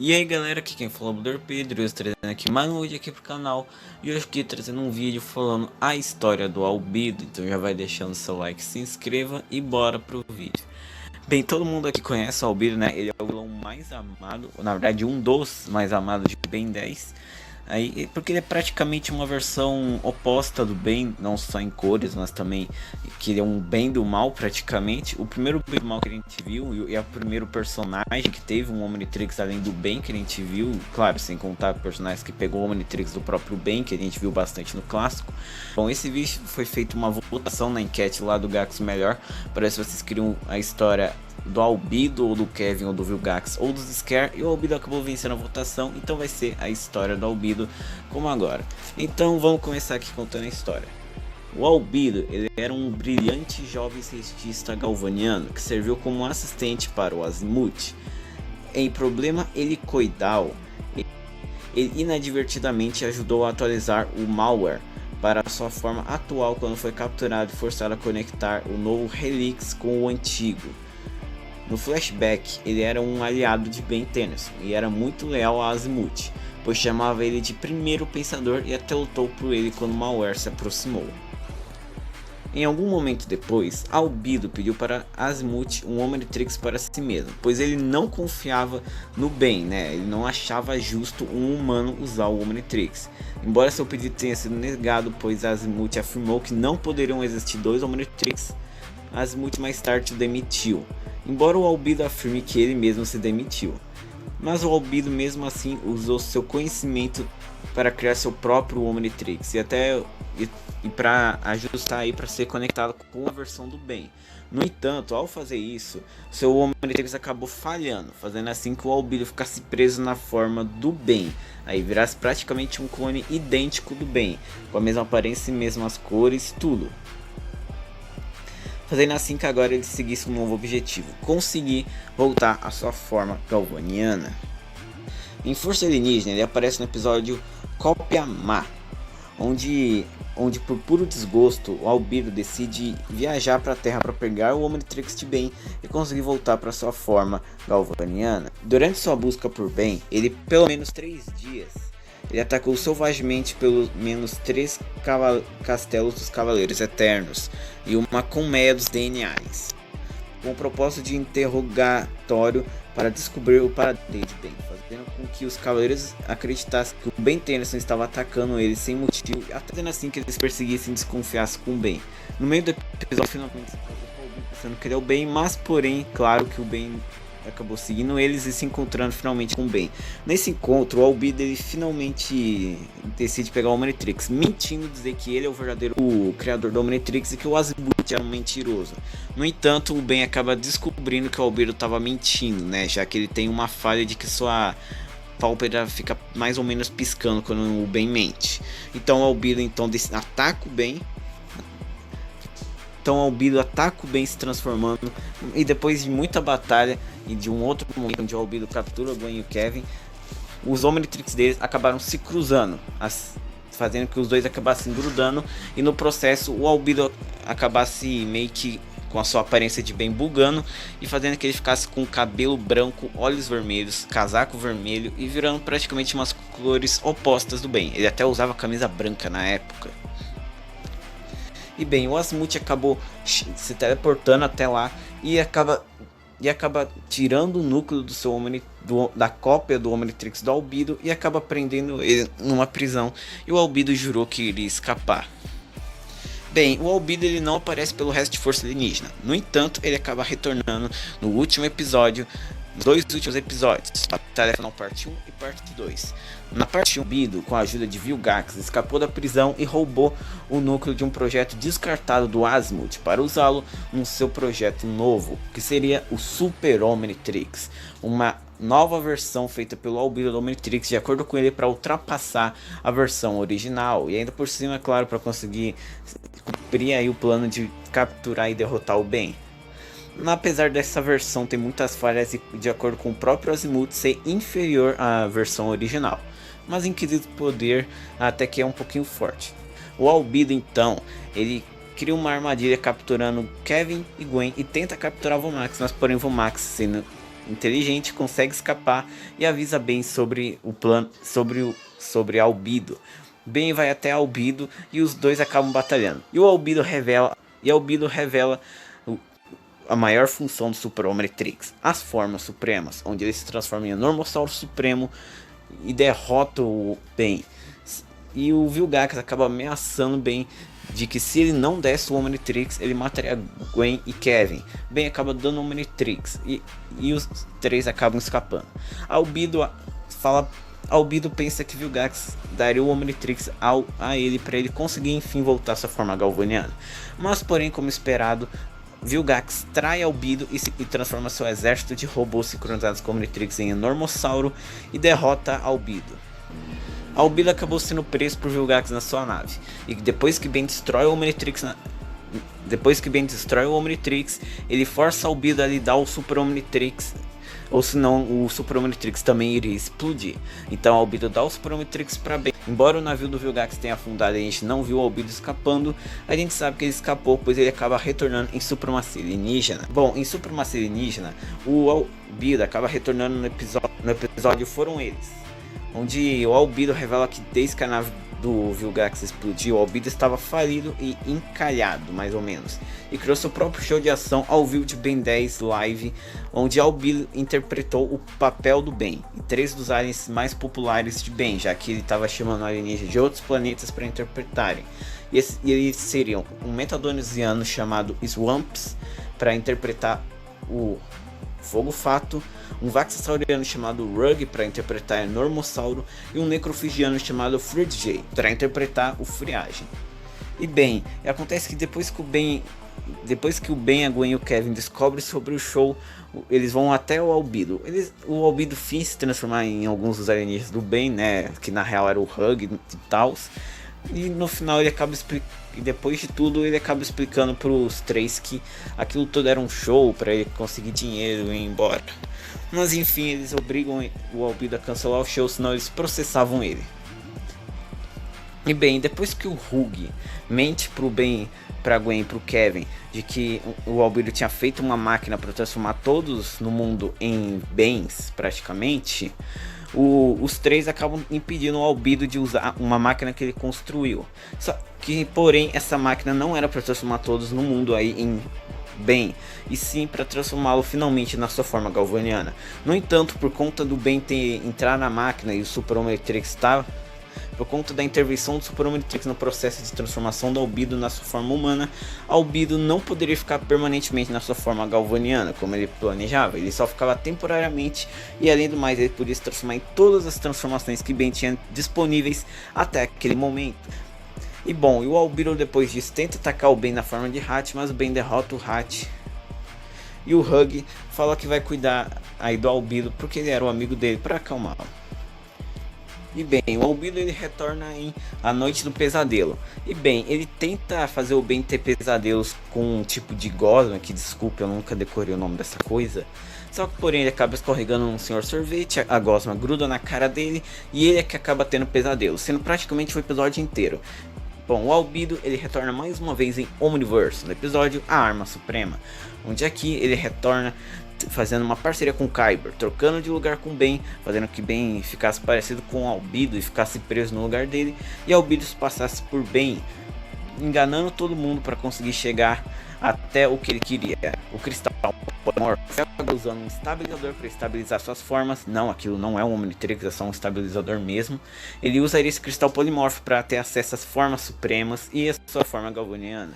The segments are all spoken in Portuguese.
E aí galera, aqui quem falou é o Pedro, eu estou trazendo aqui mais um vídeo aqui pro canal. E hoje aqui trazendo um vídeo falando a história do Albedo. Então já vai deixando seu like, se inscreva e bora pro vídeo. Bem, todo mundo aqui conhece o Albedo, né? Ele é o vilão mais amado, na verdade um dos mais amados de Ben 10. Aí, porque ele é praticamente uma versão oposta do bem, não só em cores, mas também que ele é um bem do mal praticamente. O primeiro bem do mal que a gente viu e é o primeiro personagem que teve um Omnitrix além do bem que a gente viu, claro, sem contar personagens que pegou o Omnitrix do próprio bem, que a gente viu bastante no clássico. Bom, esse vídeo foi feito uma votação na enquete lá do Gax Melhor, para ver se vocês queriam a história do Albedo ou do Kevin ou do Vilgax ou dos Scare, e o Albedo acabou vencendo a votação, então vai ser a história do Albedo como agora. Então vamos começar aqui contando a história. O Albedo, ele era um brilhante jovem cientista galvaniano que serviu como assistente para o Azimuth. Em problema helicoidal, ele inadvertidamente ajudou a atualizar o malware para sua forma atual quando foi capturado e forçado a conectar o novo Helix com o antigo. No flashback, ele era um aliado de Ben Tennyson e era muito leal a Azimuth, pois chamava ele de primeiro pensador e até lutou por ele quando o malware se aproximou. Em algum momento depois, Albedo pediu para Azimuth um Omnitrix para si mesmo, pois ele não confiava no Ben, né? Ele não achava justo um humano usar o Omnitrix. Embora seu pedido tenha sido negado, pois Azimuth afirmou que não poderiam existir dois Omnitrix, Azimuth mais tarde o demitiu. Embora o Albedo afirme que ele mesmo se demitiu, mas o Albedo mesmo assim usou seu conhecimento para criar seu próprio Omnitrix e para ajustar aí para ser conectado com a versão do bem. No entanto, ao fazer isso, seu Omnitrix acabou falhando, fazendo assim que o Albedo ficasse preso na forma do bem, aí virasse praticamente um clone idêntico do bem, com a mesma aparência e mesmas cores, tudo. Fazendo assim que agora ele seguisse um novo objetivo, conseguir voltar à sua forma galvaniana. Em Força Alienígena ele aparece no episódio Cópia Má, onde por puro desgosto o Albedo decide viajar para a Terra para pegar o Omnitrix de Ben e conseguir voltar para sua forma galvaniana. Durante sua busca por Ben, ele pelo menos 3 dias ele atacou selvagemente pelo menos 3 castelos dos Cavaleiros Eternos e uma colmeia dos DNAs, com o propósito de interrogatório para descobrir o paradeiro de Ben, fazendo com que os Cavaleiros acreditassem que o Ben Tennyson estava atacando eles sem motivo, até fazendo assim que eles perseguissem e desconfiassem com o Ben. No meio do episódio, finalmente, pensando que ele é o Ben, mas porém, claro que o Ben acabou seguindo eles e se encontrando finalmente com o Ben. Nesse encontro, o Albedo ele finalmente decide pegar o Omnitrix, mentindo, dizer que ele é o verdadeiro criador do Omnitrix e que o Azimuth é um mentiroso. No entanto, o Ben acaba descobrindo que o Albedo estava mentindo, né, já que ele tem uma falha de que sua pálpebra fica mais ou menos piscando quando o Ben mente. Então o Albedo ataca o Ben. Então o Albedo ataca o Ben se transformando, e depois de muita batalha e de um outro momento onde o Albedo captura o Gwen e o Kevin, os Omnitrix deles acabaram se cruzando, fazendo que os dois acabassem grudando, e no processo o Albedo acabasse meio que com a sua aparência de Ben bugando e fazendo que ele ficasse com cabelo branco, olhos vermelhos, casaco vermelho e virando praticamente umas cores opostas do Ben. Ele até usava camisa branca na época. E bem, o Azimuth acabou se teleportando até lá e acaba tirando o núcleo do seu da cópia do Omnitrix do Albedo e acaba prendendo ele numa prisão, e o Albedo jurou que iria escapar. Bem, o Albedo ele não aparece pelo resto de Força Alienígena. No entanto, ele acaba retornando no último episódio, nos 2 últimos episódios, Batalha Final Parte 1 e Parte 2. Na parte 1, Albedo, com a ajuda de Vilgax, escapou da prisão e roubou o núcleo de um projeto descartado do Azimuth para usá-lo no seu projeto novo, que seria o Super Omnitrix, uma nova versão feita pelo Albedo do Omnitrix, de acordo com ele, para ultrapassar a versão original, e ainda por cima, é claro, para conseguir cumprir aí o plano de capturar e derrotar o Ben. Apesar dessa versão ter muitas falhas e, de acordo com o próprio Azimuth, ser inferior à versão original, mas em quesito poder até que é um pouquinho forte. O Albedo então, ele cria uma armadilha capturando Kevin e Gwen e tenta capturar Vomax, mas porém Vomax, sendo inteligente, consegue escapar e avisa Ben sobre o plano, sobre Albedo. Ben vai até Albedo e os dois acabam batalhando. E Albedo revela a maior função do Super Omnitrix, as formas supremas, onde ele se transforma em Enormossauro Supremo e derrota o Ben. E o Vilgax acaba ameaçando Ben de que se ele não desse o Omnitrix, ele mataria Gwen e Kevin. Ben acaba dando o Omnitrix e os três acabam escapando. Albedo pensa que Vilgax daria o Omnitrix a ele para ele conseguir enfim voltar à sua forma galvaniana. Mas porém, como esperado, Vilgax trai Albedo e transforma seu exército de robôs sincronizados com Omnitrix em Enormossauro e derrota Albedo. Albedo acabou sendo preso por Vilgax na sua nave, e depois que Ben destrói o Omnitrix, ele força Albedo a lhe dar o Super Omnitrix, ou senão o Super Omnitrix também iria explodir. Então Albedo dá o Super Omnitrix para Ben. Embora o navio do Vilgax tenha afundado e a gente não viu o Albedo escapando, a gente sabe que ele escapou, pois ele acaba retornando em Supremacia Alienígena. Bom, em Supremacia Alienígena, o Albedo acaba retornando no episódio Foram Eles, onde o Albedo revela que desde que a nave do Vilgax explodiu, o Albedo estava falido e encalhado, mais ou menos, e criou seu próprio show de ação ao vivo de Ben 10 Live, onde Albedo interpretou o papel do Ben e 3 dos aliens mais populares de Ben, já que ele estava chamando alienígenas de outros planetas para interpretarem. E eles seriam um metadonesiano chamado Swamps para interpretar o Fogo Fato, um Vaxasauriano chamado Rug para interpretar Enormossauro e um Necrofigiano chamado Fridjay para interpretar o Friagem. E bem, acontece que depois que o Ben, a Gwen e o Kevin descobrem sobre o show, eles vão até o Albedo. O Albedo finge se transformar em alguns dos alienígenas do Ben, né, que na real era o Rug e tal. E no final ele acaba depois de tudo ele acaba explicando para os três que aquilo tudo era um show para ele conseguir dinheiro e ir embora. Mas enfim, eles obrigam o Albedo a cancelar o show, senão eles processavam ele. E bem, depois que o Rug mente pro Ben, pra Gwen e pro Kevin de que o Albedo tinha feito uma máquina para transformar todos no mundo em bens, praticamente, os três acabam impedindo o Albedo de usar uma máquina que ele construiu. Só que, porém, essa máquina não era para transformar todos no mundo aí em Ben, e sim para transformá-lo finalmente na sua forma galvaniana. No entanto, por conta do Ben entrar na máquina e o Super Omnitrix por conta da intervenção do Super Omnitrix no processo de transformação do Albedo na sua forma humana, Albedo não poderia ficar permanentemente na sua forma galvaniana, como ele planejava. Ele só ficava temporariamente, e além do mais, ele podia se transformar em todas as transformações que Ben tinha disponíveis até aquele momento. E bom, o Albedo depois disso tenta atacar o Ben na forma de Hat, mas o Ben derrota o Hat. E o Rug fala que vai cuidar aí do Albedo porque ele era o amigo dele para acalmá-lo. E bem, o Albedo ele retorna em A Noite do Pesadelo. E bem, ele tenta fazer o Ben ter pesadelos com um tipo de gosma, que desculpa, eu nunca decorei o nome dessa coisa. Só que porém ele acaba escorregando num senhor sorvete, a gosma gruda na cara dele e ele é que acaba tendo pesadelo, sendo praticamente o episódio inteiro. Bom, o Albedo ele retorna mais uma vez em Omniverse, no episódio A Arma Suprema, onde aqui ele retorna fazendo uma parceria com Kyber, trocando de lugar com Ben, fazendo que Ben ficasse parecido com o Albedo e ficasse preso no lugar dele, e Albedo se passasse por Ben, enganando todo mundo para conseguir chegar até o que ele queria, o cristal polimorfo, usando um estabilizador para estabilizar suas formas. Não, aquilo não é um Omnitrix, é só um estabilizador mesmo. Ele usaria esse cristal polimorfo para ter acesso às formas supremas e a sua forma galvaniana.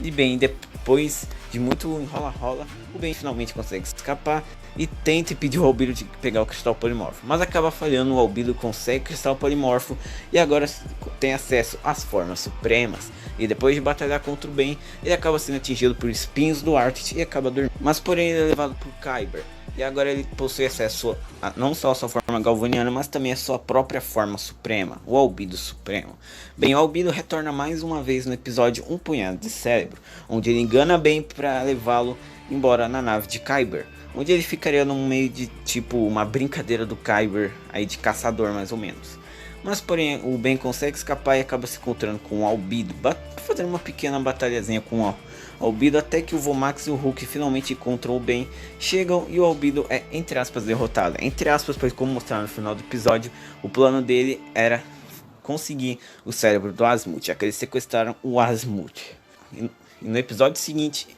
E bem, depois de muito enrola-rola, o Ben finalmente consegue escapar e tenta impedir o Albedo de pegar o cristal polimorfo, mas acaba falhando. O Albedo consegue o cristal polimorfo e agora tem acesso às formas supremas. E depois de batalhar contra o Ben, ele acaba sendo atingido por espinhos do Arctic e acaba dormindo. Mas porém ele é levado por Kyber, e agora ele possui acesso a não só a sua forma galvaniana, mas também a sua própria forma suprema, o Albedo Supremo. Bem, o Albedo retorna mais uma vez no episódio Um Punhado de Cérebro, onde ele engana Ben para levá-lo embora na nave de Kyber, onde ele ficaria no meio de tipo uma brincadeira do Kyber aí de caçador mais ou menos. Mas porém o Ben consegue escapar e acaba se encontrando com o Albedo, fazendo uma pequena batalhazinha com o Albedo, até que o Vomax e o Hulk finalmente encontram o Ben, chegam e o Albedo é, entre aspas, derrotado. Entre aspas, pois como mostraram no final do episódio, o plano dele era conseguir o cérebro do Asmut, já que eles sequestraram o Asmut. E no episódio seguinte,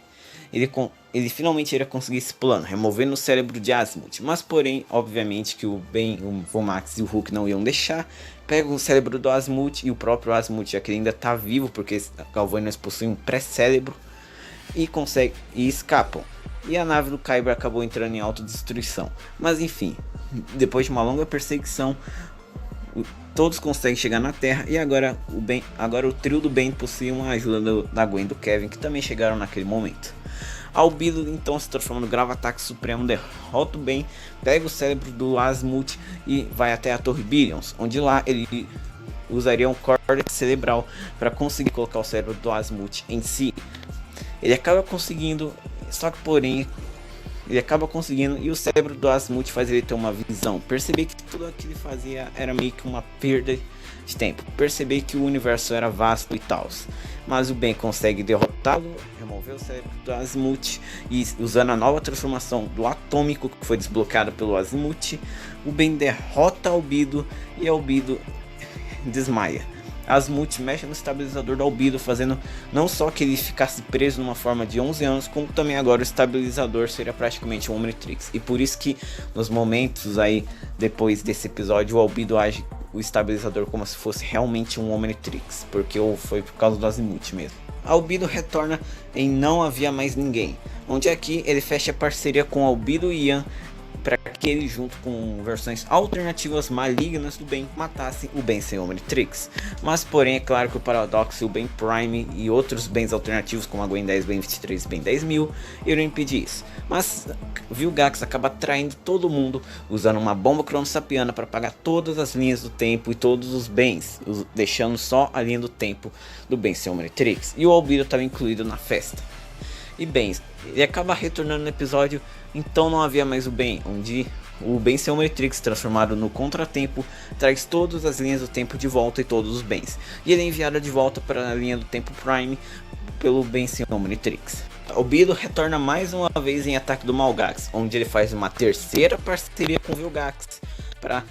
ele finalmente iria conseguir esse plano, removendo o cérebro de Asmut. Mas porém, obviamente que o Ben, o Vomax e o Hulk não iam deixar. Pegam o cérebro do Asmut e o próprio Asmut, já que ele ainda está vivo, porque os Galvanians possuem um pré-cérebro, e escapam. E a nave do Kyber acabou entrando em autodestruição. Mas enfim, depois de uma longa perseguição, todos conseguem chegar na Terra. E agora o trio do Ben possui uma ajuda da Gwen e do Kevin, que também chegaram naquele momento. Albedo então se transforma no Gravatax Supremo, derrota o Ben, pega o cérebro do Asmut e vai até a Torre Billions, onde lá ele usaria um córtex cerebral para conseguir colocar o cérebro do Asmut em si. Ele acaba conseguindo, só que porém ele acaba conseguindo, e o cérebro do Asmut faz ele ter uma visão, perceber que tudo o que ele fazia era meio que uma perda de tempo, perceber que o universo era vasto e tal. Mas o Ben consegue derrotá-lo, remover o cérebro do Asmut, e usando a nova transformação do Atômico que foi desbloqueada pelo Asmut, o Ben derrota Albedo e Albedo desmaia. Asmut mexe no estabilizador do Albedo, fazendo não só que ele ficasse preso numa forma de 11 anos, como também agora o estabilizador seria praticamente um Omnitrix. E por isso que nos momentos aí, depois desse episódio, o Albedo age o estabilizador como se fosse realmente um Omnitrix, porque foi por causa do Asmut mesmo. Albedo retorna em Não Havia Mais Ninguém, onde aqui ele fecha parceria com Albedo e Ian, para que ele, junto com versões alternativas malignas do Ben, matassem o Ben sem Omnitrix. Mas porém é claro que o Paradox, o Ben Prime e outros Bens alternativos como a Gwen 10, Ben 23 e Ben 10.000 iriam impedir isso. Mas Vilgax acaba traindo todo mundo usando uma bomba cronossapiana para apagar todas as linhas do tempo e todos os Bens, deixando só a linha do tempo do Ben sem Omnitrix. E o Albedo estava incluído na festa. E bem, ele acaba retornando no episódio Então Não Havia Mais o Ben, onde o Ben sem Omnitrix, transformado no Contratempo, traz todas as linhas do tempo de volta e todos os Bens. E ele é enviado de volta para a linha do tempo Prime pelo Ben sem Omnitrix. Albedo retorna mais uma vez em Ataque do Malgax, onde ele faz uma terceira parceria com o Vilgax para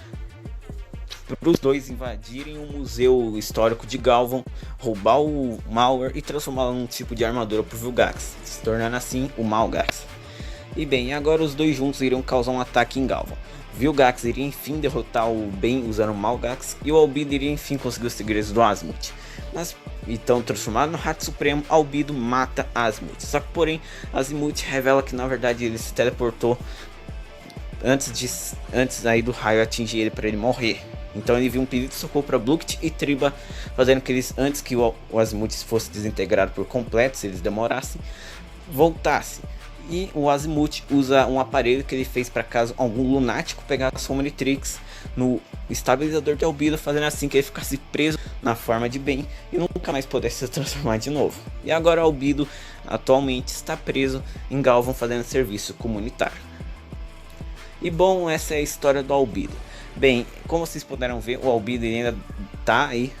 os dois invadirem o museu histórico de Galvan, roubar o Malware e transformá-lo num tipo de armadura para o Vilgax, se tornando assim o Malgax. E bem, agora os dois juntos iriam causar um ataque em Galvan. Vilgax iria enfim derrotar o Ben usando o Malgax, e o Albedo iria enfim conseguir os segredos do Asmut. Mas então, transformado no Rato Supremo, Albedo mata Asmut. Só que porém, Asmut revela que na verdade ele se teleportou antes aí do raio atingir ele para ele morrer. Então ele viu um pedido de socorro para Blucht e Triba, fazendo que eles, antes que o Asmut fosse desintegrado por completo, se eles demorassem, voltasse. E o Asmut usa um aparelho que ele fez para caso algum lunático pegasse o Omnitrix no estabilizador de Albedo, fazendo assim que ele ficasse preso na forma de Ben e nunca mais pudesse se transformar de novo. E agora Albedo atualmente está preso em Galvan fazendo serviço comunitário. E bom, essa é a história do Albedo. Bem, como vocês puderam ver, o Albedo ainda tá aí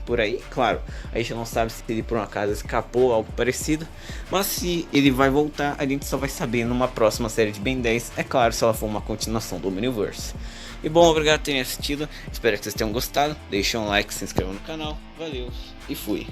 por aí, claro, a gente não sabe se ele por um acaso escapou ou algo parecido, mas se ele vai voltar, a gente só vai saber numa próxima série de Ben 10, é claro, se ela for uma continuação do Omniverse. E bom, obrigado por terem assistido, espero que vocês tenham gostado, deixem um like, se inscrevam no canal, valeu e fui!